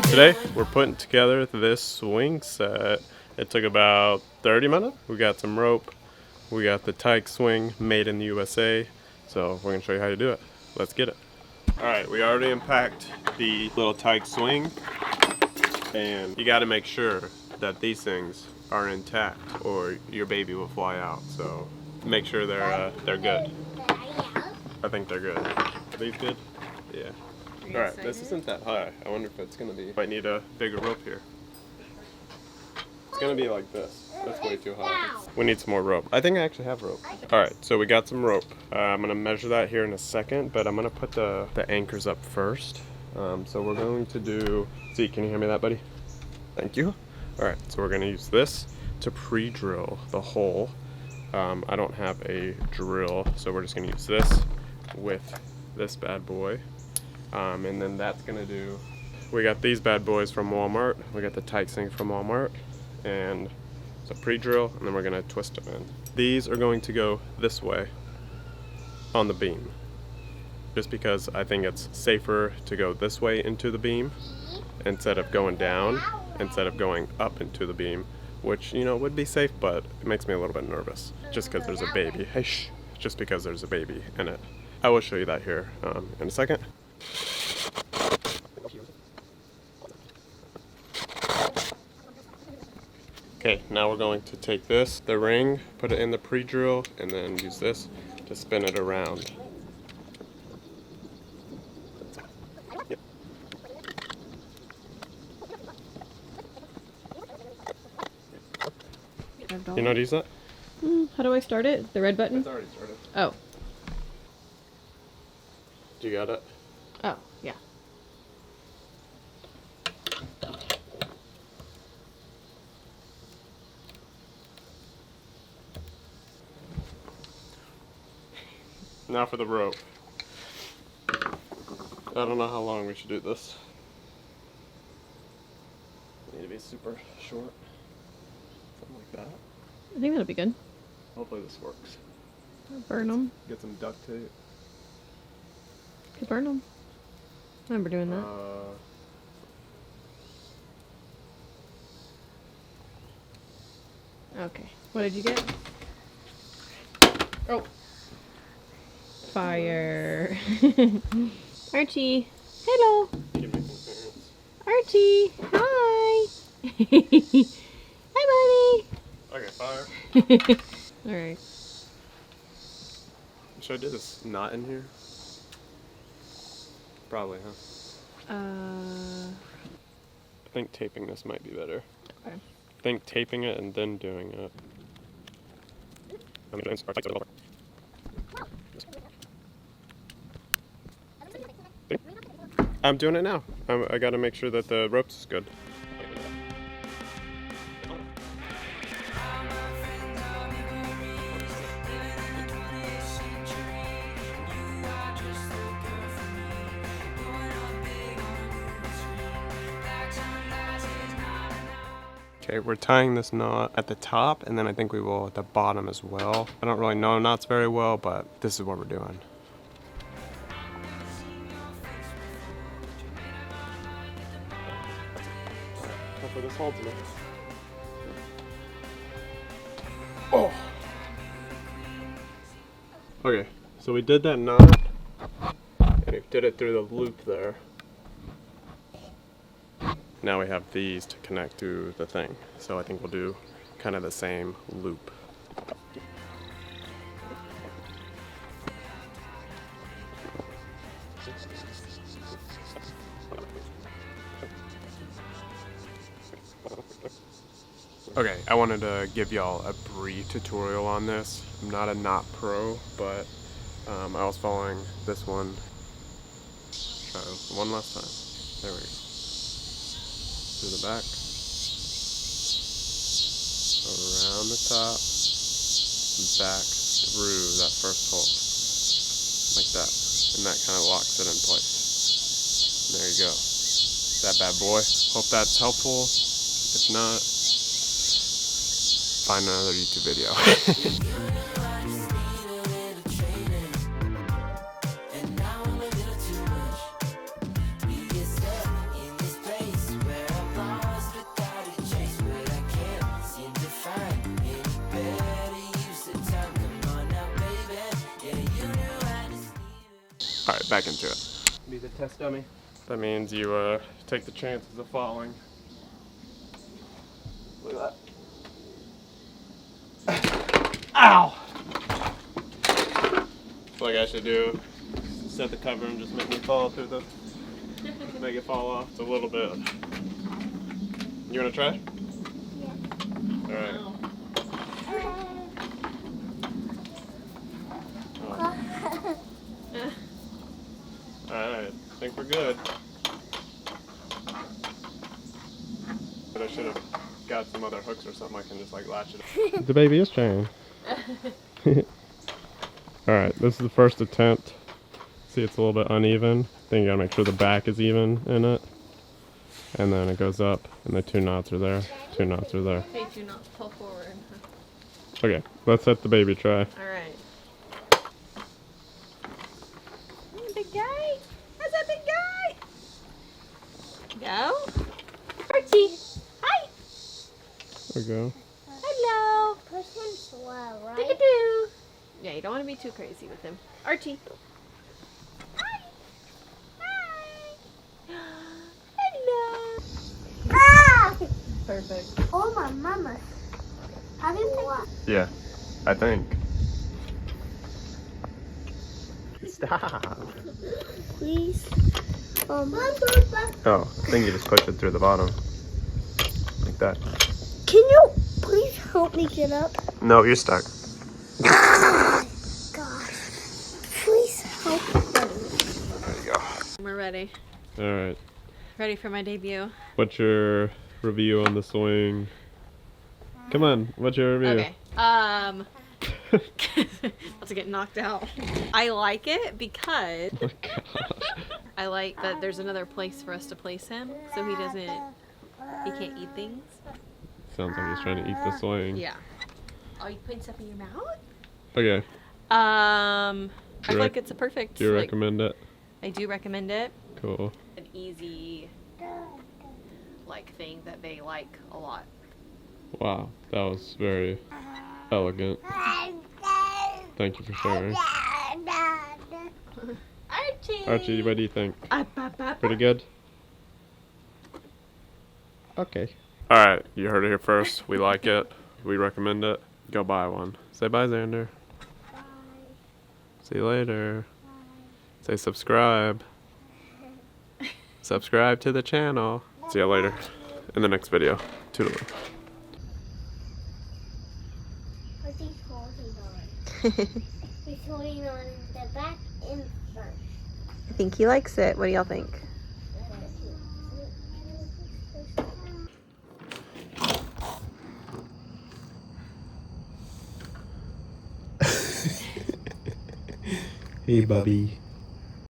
Today we're putting together this swing set. It took about 30 minutes. We got some rope. We got the Tikes swing made in the USA. So we're gonna show you how to do it. Let's get it. All right, we already unpacked the little Tikes swing, and you got to make sure that these things are intact or your baby will fly out. So make sure they're good. I think they're good. Are these good? Yeah. All right, this isn't that high. I wonder if it's gonna be. Might need a bigger rope here. It's gonna be like this. That's way too high. We need some more rope. I think I actually have rope. All right, so we got some rope. I'm gonna measure that here in a second, but I'm gonna put the anchors up first. So we're going to do. See, can you hear me, that buddy? Thank you. All right, so we're gonna use this to pre-drill the hole. I don't have a drill, so we're just gonna use this with this bad boy. And then that's gonna do. We got these bad boys from Walmart. We got the Tikes thing from Walmart, and it's a pre-drill, and then we're gonna twist them in. These are going to go this way on the beam, just because I think it's safer to go this way into the beam instead of going down, instead of going up into the beam, which, you know, would be safe, but it makes me a little bit nervous just because there's a baby. Hey, shh, just because there's a baby in it. I will show you that here in a second. Okay, now we're going to take this, the ring, put it in the pre-drill, and then use this to spin it around. Yep. You know how to use that? How do I start it? The red button? It's already started. Oh. Do you got it? Oh, yeah. Now for the rope. I don't know how long we should do this. Need to be super short. Something like that. I think that'll be good. Hopefully this works. Burn them. Get some duct tape. Could burn them. I remember doing that. Okay. What did you get? Oh. Fire. Archie. Hello. Archie. Hi. Hi, buddy. Okay, fire. Alright. Should I do this knot in here? Probably, huh? I think taping this might be better. Okay. I think taping it and then doing it. I'm doing it now. I gotta make sure that the ropes is good. Okay, we're tying this knot at the top, and then I think we will at the bottom as well. I don't really know knots very well, but this is what we're doing. Hopefully this holds me. Oh! Okay, so we did that knot, and we did it through the loop there. Now we have these to connect to the thing. So I think we'll do kind of the same loop. Okay, I wanted to give y'all a brief tutorial on this. I'm not a knot pro, but I was following this one. Try one last time. There we go. To the back, around the top, and back through that first hole, like that, and that kind of locks it in place. And there you go. That bad boy. Hope that's helpful. If not, find another YouTube video. Alright, back into it. Be the test dummy. That means you take the chances of falling. Look at that. Ow! Like I should do, set the cover and just make me fall through the, make it fall off. It's a little bit. You wanna try? Yeah. Alright. Alright, I think we're good. But I should have got some other hooks or something I can just like latch it up. The baby is trying. Alright, this is the first attempt. See, it's a little bit uneven. Then you gotta make sure the back is even in it. And then it goes up, and the 2 knots are there. 2 knots are there. Okay, 2 knots, pull forward. Okay, let's let the baby try. Alright. Big guy? How's that big guy? Go. Archie. Hi. There we go. Hello. Push him slow, right? Tick-a-doo. Yeah, you don't want to be too crazy with him. Archie. Hi. Hi. Hello. Ah! Perfect. Oh, my mama. Have you what? Yeah, I think. Stop. Please. Oh, I think you just push it through the bottom. Like that. Can you please help me get up? No, you're stuck. Gosh. Please help me. There you go. We're ready. Alright. Ready for my debut. What's your review on the swing? Come on, what's your review? Okay. About to get knocked out. I like it because Oh my gosh. I like that there's another place for us to place him, so he can't eat things. Sounds like he's trying to eat the swing. Yeah. Oh, you putting stuff in your mouth? Okay. I feel like it's a perfect. Do you like, recommend it? I do recommend it. Cool. An easy, like thing that they like a lot. Wow, that was very elegant. Thank you for sharing. Archie. Archie, what do you think? Pretty good? Okay. Alright, you heard it here first. We like it. We recommend it. Go buy one. Say bye, Xander. Bye. See you later. Bye. Say subscribe. Subscribe to the channel. See you later in the next video. Toodaloo. What's he holding on? He's holding on the back and front. I think he likes it. What do y'all think? Hey, Bubby.